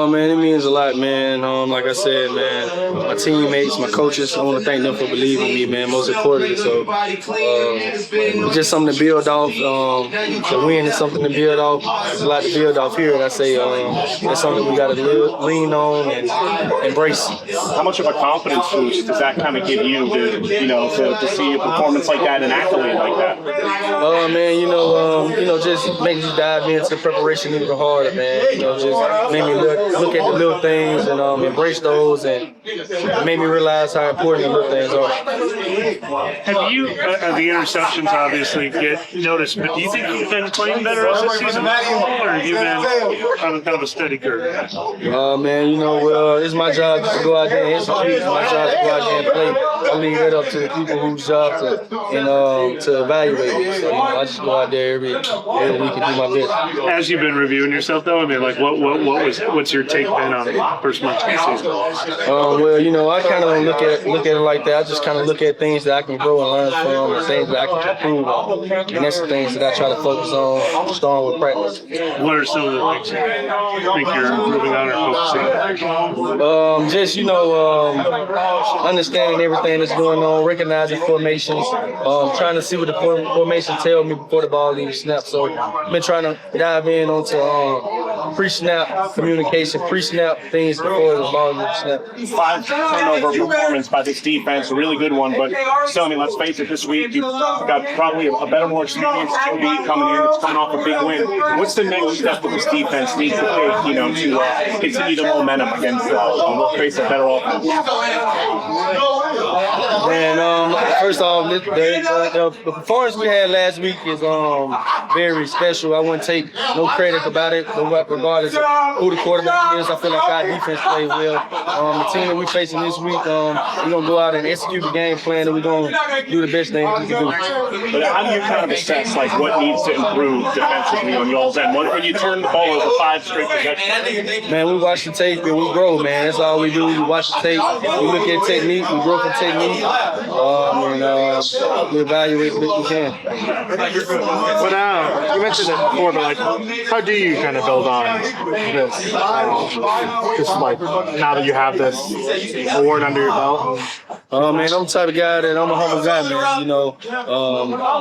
Man, it means a lot, man. Like I said, man, my teammates, my coaches, I want to thank them for believing in me, man, most importantly. So it's just something to build off. The win is something to build off. There's a lot to build off here, and I say that's something we got to lean on and embrace. How much of a confidence boost does that kind of give you to see a performance like that, an accolade like that? Man, just makes you dive into preparation even harder, man. Just made me look at the little things and embrace those, and it made me realize how important the little things are. Have you, the interceptions obviously get noticed, but do you think you've been playing better as this season, or have you been on kind of a steady curve? Man, it's my job to go out there and execute. It's my job to go out there and play. I leave that up to the people whose job to evaluate it. So, I just go out there every week and do my best. As you've been reviewing yourself, though, I mean, like, what's your take been on the first month of the season? I kind of don't look at it like that. I just kind of look at things that I can grow and learn from, and things that I can improve on. And that's the things that I try to focus on, starting with practice. What are some of the things you think you're improving on or focusing on? Understanding everything that's going on, recognizing formations, trying to see what the formation tell me before the ball even snaps. So I've been trying to dive in onto pre-snap communication, pre-snap things before the ball even snaps. 5 turnover performance by this defense, a really good one, but still, let's face it, this week you've got probably a better, more experienced QB coming in. It's coming off a big win. What's the next step that this defense needs to take, to continue the momentum against let's face it, better offense? And first off, the performance we had last week is very special. I wouldn't take no credit about it, regardless of who the quarterback is. I feel like our defense played well. The team that we're facing this week, we're going to go out and execute the game plan, and we're going to do the best thing we can do. But how do you kind of assess what needs to improve defensively on y'all's end? When you turn the ball over 5 straight possessions? Man, we watch the tape and we grow, man. That's all we do. We watch the tape, we look at technique, we grow from technique, and we evaluate what we can. But you mentioned it before, but how do you kind of build on this? Just now that you have this award under your belt? Man, I'm the type of guy that I'm a humble guy, man.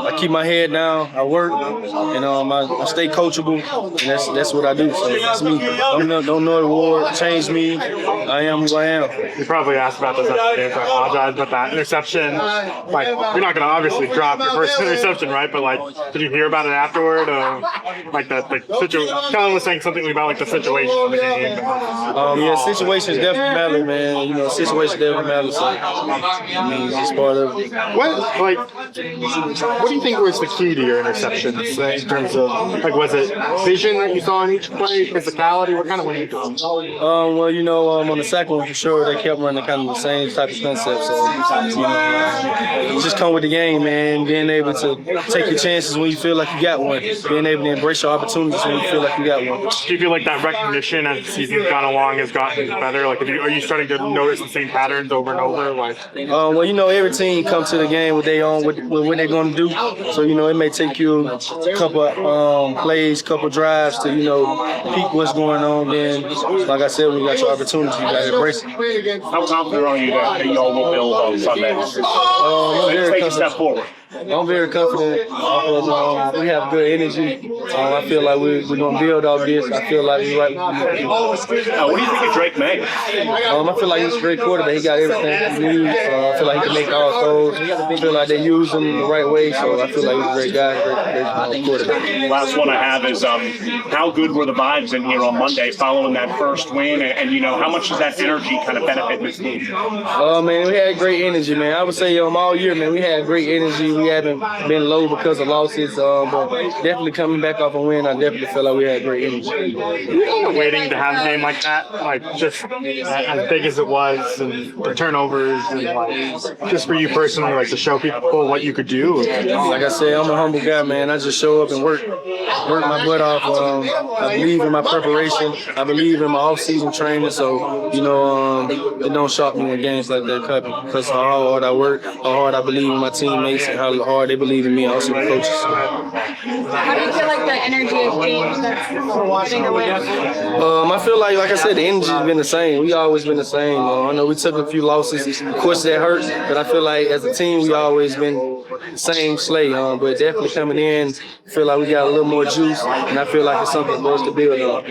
I keep my head down, I work, and I stay coachable, and that's what I do. So that's me. Don't know the award changed me. I am who I am. You probably asked about this after the game, so I apologize. But that interception, you're not going to obviously drop your first interception, right? But did you hear about it afterward? Kellen was saying something about the situation in the game. Yeah, situations definitely matter, man. Situations definitely matter. So it's part of it. What do you think was the key to your interceptions in terms of was it vision that you saw in each play, physicality? What kind of went into it? On the second one for sure, they kept running kind of the same type of concept. So you just come with the game, man. Being able to take your chances when you feel like you got one. Being able to embrace your opportunities when you feel like you got one. Do you feel like that recognition as the season's gone along has gotten better? Are you starting to notice the same patterns over and over? Every team comes to the game with their own, with what they're going to do. So, it may take you a couple plays, couple drives to, peek what's going on. Then, like I said, when you got your opportunity, you got to embrace it. How confident are you that y'all will build on Sunday? Take a step forward. I'm very confident. We have good energy. I feel like we're going to build off this. I feel like we're right. What do you think of Drake May? I feel like he's a great quarterback. He got everything he needs. I feel like he can make all throws. I feel like they use him the right way. So I feel like he's a great guy, great quarterback. Last one I have is how good were the vibes in here on Monday following that first win? And how much does that energy kind of benefit this team? Man, we had great energy, man. I would say all year, man, we had great energy. We haven't been low because of losses, but definitely coming back off a win, I definitely feel like we had great energy. Waiting to have a game like that, just as big as it was, and the turnovers, and just for you personally, to show people what you could do. Like I said, I'm a humble guy, man. I just show up and work my butt off. I believe in my preparation. I believe in my off-season training. So it don't shock me when games like that happen because how hard I work, how hard I believe in my teammates, and how hard they believe in me, also the coaches. How do you feel like the energy has changed that's getting away? I feel like I said, the energy's been the same. We always been the same. I know we took a few losses, of course that hurt, but I feel like as a team we always been the same slate. But definitely coming in, I feel like we got a little more juice, and I feel like it's something for us to build on.